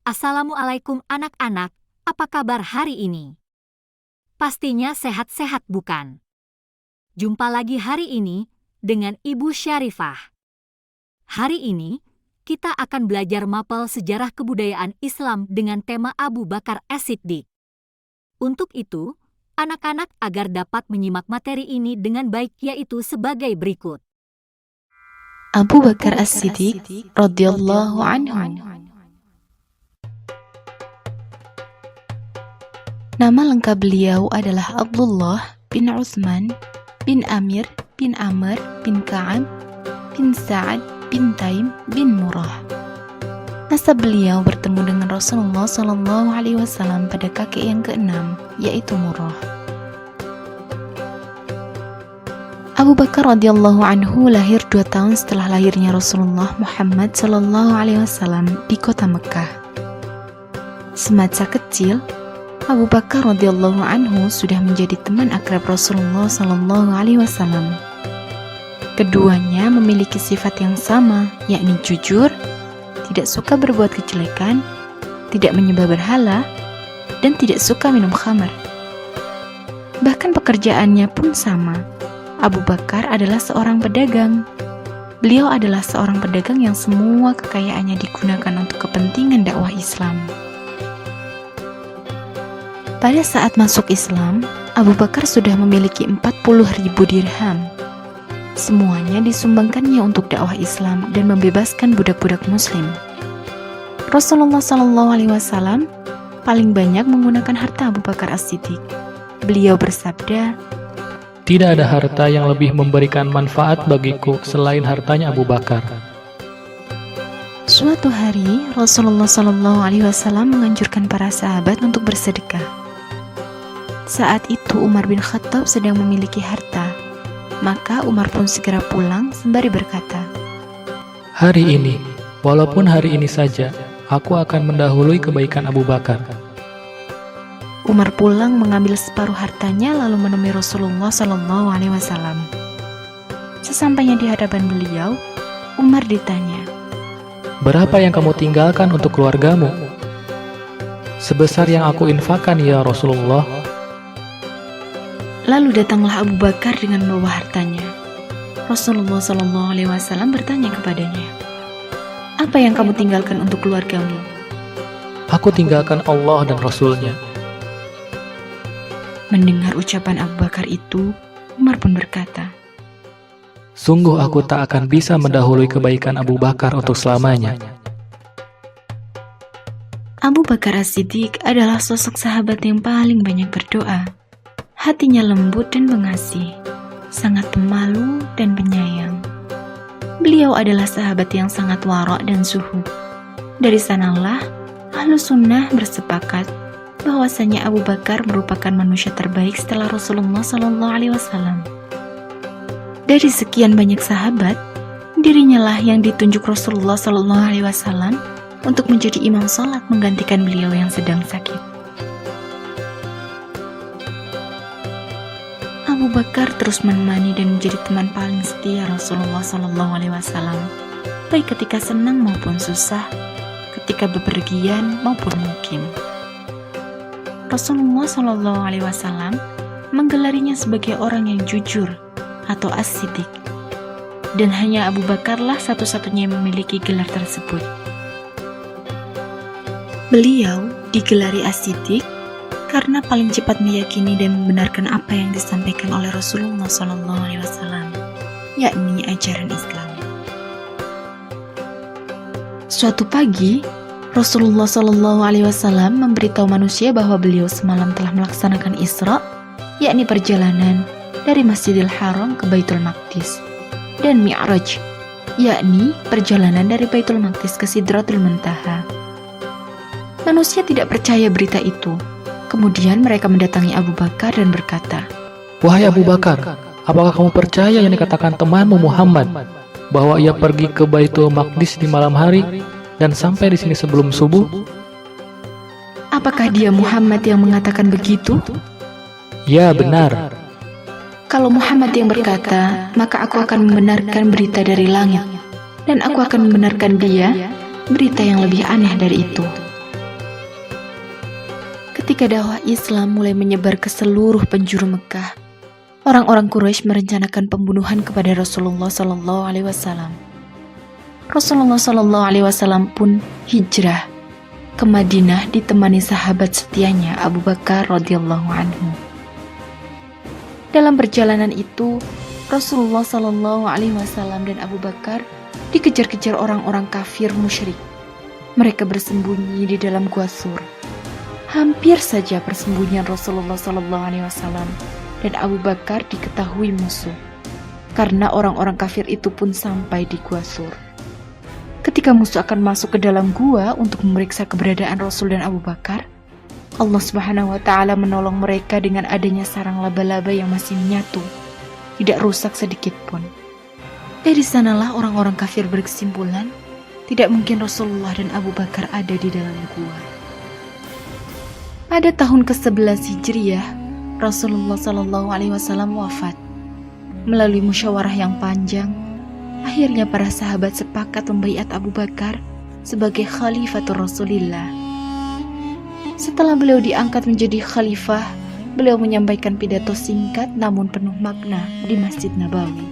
Assalamualaikum anak-anak, apa kabar hari ini? Pastinya sehat-sehat bukan? Jumpa lagi hari ini dengan Ibu Syarifah. Hari ini, kita akan belajar mapel sejarah kebudayaan Islam dengan tema Abu Bakar As-Siddiq. Untuk itu, anak-anak agar dapat menyimak materi ini dengan baik yaitu sebagai berikut. Abu Bakar As-Siddiq radhiyallahu anhu. Nama lengkap beliau adalah Abdullah bin Utsman bin Amir bin Amr bin Ka'ab bin Sa'ad bin Taim bin Murrah. Nasab beliau bertemu dengan Rasulullah SAW pada kakek yang keenam, yaitu Murrah. Abu Bakar radhiyallahu anhu lahir 2 tahun setelah lahirnya Rasulullah Muhammad SAW di kota Mekah. Semasa kecil, Abu Bakar radhiyallahu anhu sudah menjadi teman akrab Rasulullah SAW. Keduanya memiliki sifat yang sama, yakni jujur, tidak suka berbuat kejelekan, tidak menyembah berhala, dan tidak suka minum khamar. Bahkan pekerjaannya pun sama. Abu Bakar adalah seorang pedagang. Beliau adalah seorang pedagang yang semua kekayaannya digunakan untuk kepentingan dakwah Islam. Pada saat masuk Islam, Abu Bakar sudah memiliki 40.000 dirham. Semuanya disumbangkannya untuk dakwah Islam dan membebaskan budak-budak muslim. Rasulullah SAW paling banyak menggunakan harta Abu Bakar As-Siddiq. Beliau bersabda, "Tidak ada harta yang lebih memberikan manfaat bagiku selain hartanya Abu Bakar." Suatu hari, Rasulullah SAW menganjurkan para sahabat untuk bersedekah. Saat itu Umar bin Khattab sedang memiliki harta, maka Umar pun segera pulang sembari berkata, "Hari ini, walaupun hari ini saja, aku akan mendahului kebaikan Abu Bakar." Umar pulang mengambil separuh hartanya lalu menemui Rasulullah SAW. Sesampainya di hadapan beliau, Umar ditanya, "Berapa yang kamu tinggalkan untuk keluargamu?" "Sebesar yang aku infakkan ya Rasulullah." Lalu datanglah Abu Bakar dengan membawa hartanya. Rasulullah SAW bertanya kepadanya, "Apa yang kamu tinggalkan untuk keluargamu?" "Aku tinggalkan Allah dan Rasul-Nya." Mendengar ucapan Abu Bakar itu, Umar pun berkata, "Sungguh aku tak akan bisa mendahului kebaikan Abu Bakar untuk selamanya." Abu Bakar As-Siddiq adalah sosok sahabat yang paling banyak berdoa. Hatinya lembut dan pengasih, sangat pemalu dan penyayang. Beliau adalah sahabat yang sangat wara' dan zuhud. Dari sanalah Ahlus Sunnah bersepakat bahwasanya Abu Bakar merupakan manusia terbaik setelah Rasulullah SAW. Dari sekian banyak sahabat, dirinya lah yang ditunjuk Rasulullah SAW untuk menjadi imam sholat menggantikan beliau yang sedang sakit. Abu Bakar terus menemani dan menjadi teman paling setia Rasulullah SAW, baik ketika senang maupun susah, ketika bepergian maupun mukim. Rasulullah SAW menggelarinya sebagai orang yang jujur atau As-Siddiq, dan hanya Abu Bakarlah satu-satunya yang memiliki gelar tersebut. Beliau digelari As-Siddiq karena paling cepat meyakini dan membenarkan apa yang disampaikan oleh Rasulullah SAW, yakni ajaran Islam. Suatu pagi, Rasulullah SAW memberitahu manusia bahwa beliau semalam telah melaksanakan Isra, yakni perjalanan dari Masjidil Haram ke Baitul Maqdis, dan Mi'raj, yakni perjalanan dari Baitul Maqdis ke Sidratul Muntaha. Manusia tidak percaya berita itu. Kemudian mereka mendatangi Abu Bakar dan berkata, "Wahai Abu Bakar, apakah kamu percaya yang dikatakan temanmu Muhammad, bahwa ia pergi ke Baitul Maqdis di malam hari dan sampai di sini sebelum subuh?" "Apakah dia Muhammad yang mengatakan begitu?" "Ya, benar." Kalau Muhammad yang berkata, maka aku akan membenarkan berita dari langit, dan aku akan membenarkan dia berita yang lebih aneh dari itu. Ketika dakwah Islam mulai menyebar ke seluruh penjuru Mekah, orang-orang Quraisy merencanakan pembunuhan kepada Rasulullah SAW. Rasulullah SAW pun hijrah ke Madinah ditemani sahabat setianya Abu Bakar radhiyallahu anhu. Dalam perjalanan itu, Rasulullah SAW dan Abu Bakar dikejar-kejar orang-orang kafir musyrik. Mereka bersembunyi di dalam gua Sur. Hampir saja persembunyian Rasulullah SAW dan Abu Bakar diketahui musuh, karena orang-orang kafir itu pun sampai di gua Sur. Ketika musuh akan masuk ke dalam gua untuk memeriksa keberadaan Rasul dan Abu Bakar, Allah Subhanahu wa Ta'ala menolong mereka dengan adanya sarang laba-laba yang masih menyatu, tidak rusak sedikit pun. Dari sanalah orang-orang kafir berkesimpulan, tidak mungkin Rasulullah dan Abu Bakar ada di dalam gua. Pada tahun ke-11 Hijriah, Rasulullah SAW wafat. Melalui musyawarah yang panjang, akhirnya para sahabat sepakat membaiat Abu Bakar sebagai Khalifatul Rasulillah. Setelah beliau diangkat menjadi khalifah, beliau menyampaikan pidato singkat namun penuh makna di Masjid Nabawi.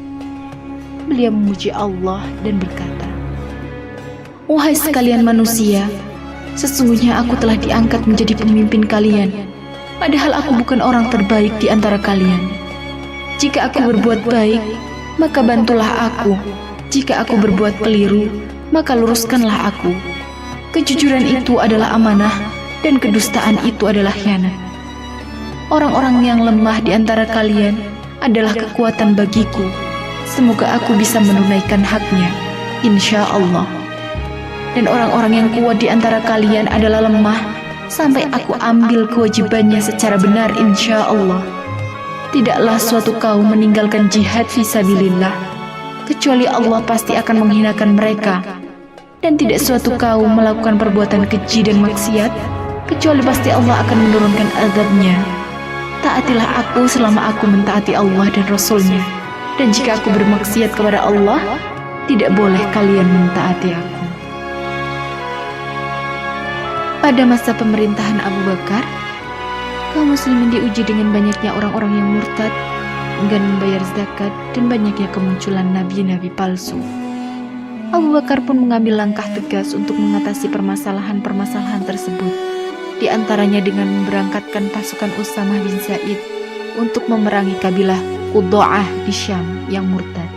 Beliau memuji Allah dan berkata, "Wahai sekalian manusia, sesungguhnya aku telah diangkat menjadi pemimpin kalian, padahal aku bukan orang terbaik di antara kalian. Jika aku berbuat baik, maka bantulah aku. Jika aku berbuat keliru, maka luruskanlah aku. Kejujuran itu adalah amanah, dan kedustaan itu adalah khianat. Orang-orang yang lemah di antara kalian adalah kekuatan bagiku. Semoga aku bisa menunaikan haknya, insya Allah. Dan orang-orang yang kuat di antara kalian adalah lemah, sampai aku ambil kewajibannya secara benar, insya Allah. Tidaklah suatu kaum meninggalkan jihad fisabilillah, kecuali Allah pasti akan menghinakan mereka. Dan tidak suatu kaum melakukan perbuatan keji dan maksiat, kecuali pasti Allah akan menurunkan azabnya. Taatilah aku selama aku mentaati Allah dan Rasulnya. Dan jika aku bermaksiat kepada Allah, tidak boleh kalian mentaati aku." Pada masa pemerintahan Abu Bakar, kaum muslimin diuji dengan banyaknya orang-orang yang murtad, enggan membayar zakat, dan banyaknya kemunculan nabi-nabi palsu. Abu Bakar pun mengambil langkah tegas untuk mengatasi permasalahan-permasalahan tersebut, di antaranya dengan memberangkatkan pasukan Usamah bin Zaid untuk memerangi kabilah Qudda'ah di Syam yang murtad.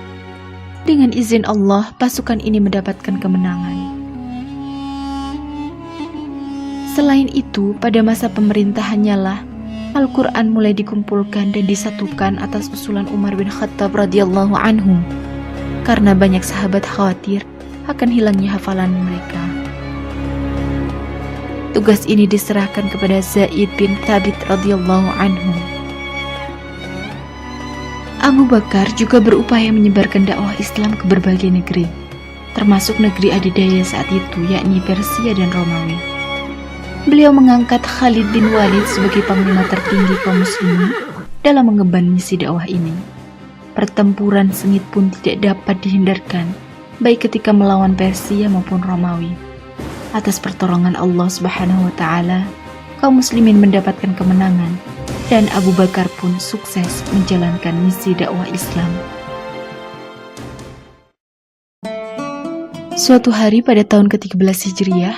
Dengan izin Allah, pasukan ini mendapatkan kemenangan. Selain itu, pada masa pemerintahannya lah Al-Quran mulai dikumpulkan dan disatukan atas usulan Umar bin Khattab radhiyallahu anhu, karena banyak sahabat khawatir akan hilangnya hafalan mereka. Tugas ini diserahkan kepada Zaid bin Thabit radhiyallahu anhu. Abu Bakar juga berupaya menyebarkan dakwah Islam ke berbagai negeri, termasuk negeri adidaya saat itu, yakni Persia dan Romawi. Beliau mengangkat Khalid bin Walid sebagai panglima tertinggi kaum muslimin dalam mengemban misi dakwah ini. Pertempuran sengit pun tidak dapat dihindarkan, baik ketika melawan Persia maupun Romawi. Atas pertolongan Allah Subhanahu wa Ta'ala, kaum muslimin mendapatkan kemenangan, dan Abu Bakar pun sukses menjalankan misi dakwah Islam. Suatu hari pada tahun ke-13 Hijriah,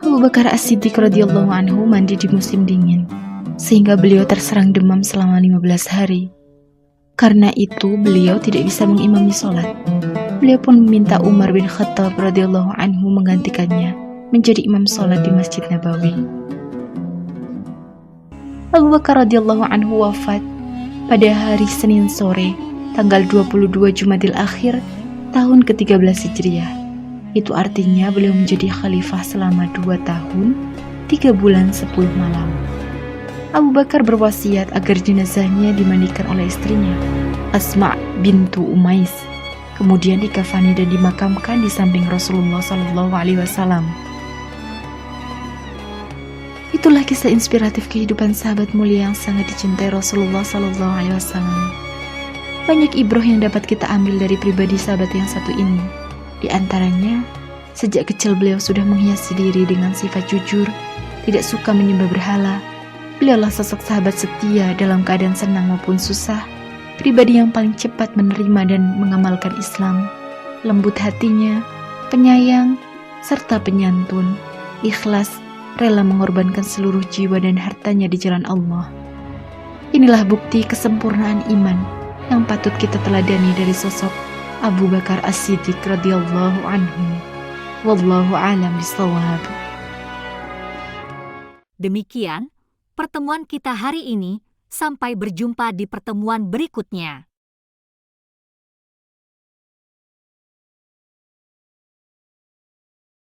Abu Bakar As-Siddiq radhiyallahu anhu mandi di musim dingin, sehingga beliau terserang demam selama 15 hari. Karena itu, beliau tidak bisa mengimami sholat. Beliau pun meminta Umar bin Khattab radhiyallahu anhu menggantikannya menjadi imam sholat di Masjid Nabawi. Abu Bakar radhiyallahu anhu wafat pada hari Senin sore, tanggal 22 Jumadil Akhir, tahun ke-13 Hijriah. Itu artinya beliau menjadi khalifah selama 2 tahun, 3 bulan 10 malam. Abu Bakar berwasiat agar jenazahnya dimandikan oleh istrinya, Asma bintu Umais, kemudian dikafani dan dimakamkan di samping Rasulullah SAW. Itulah kisah inspiratif kehidupan sahabat mulia yang sangat dicintai Rasulullah SAW. Banyak ibrah yang dapat kita ambil dari pribadi sahabat yang satu ini. Di antaranya, sejak kecil beliau sudah menghiasi diri dengan sifat jujur, tidak suka menyembah berhala. Beliaulah sosok sahabat setia dalam keadaan senang maupun susah, pribadi yang paling cepat menerima dan mengamalkan Islam, lembut hatinya, penyayang, serta penyantun, ikhlas, rela mengorbankan seluruh jiwa dan hartanya di jalan Allah. Inilah bukti kesempurnaan iman yang patut kita teladani dari sosok Abu Bakar As-Siddiq radhiyallahu anhu. Wallahu a'lam bishawab. Demikian pertemuan kita hari ini. Sampai berjumpa di pertemuan berikutnya.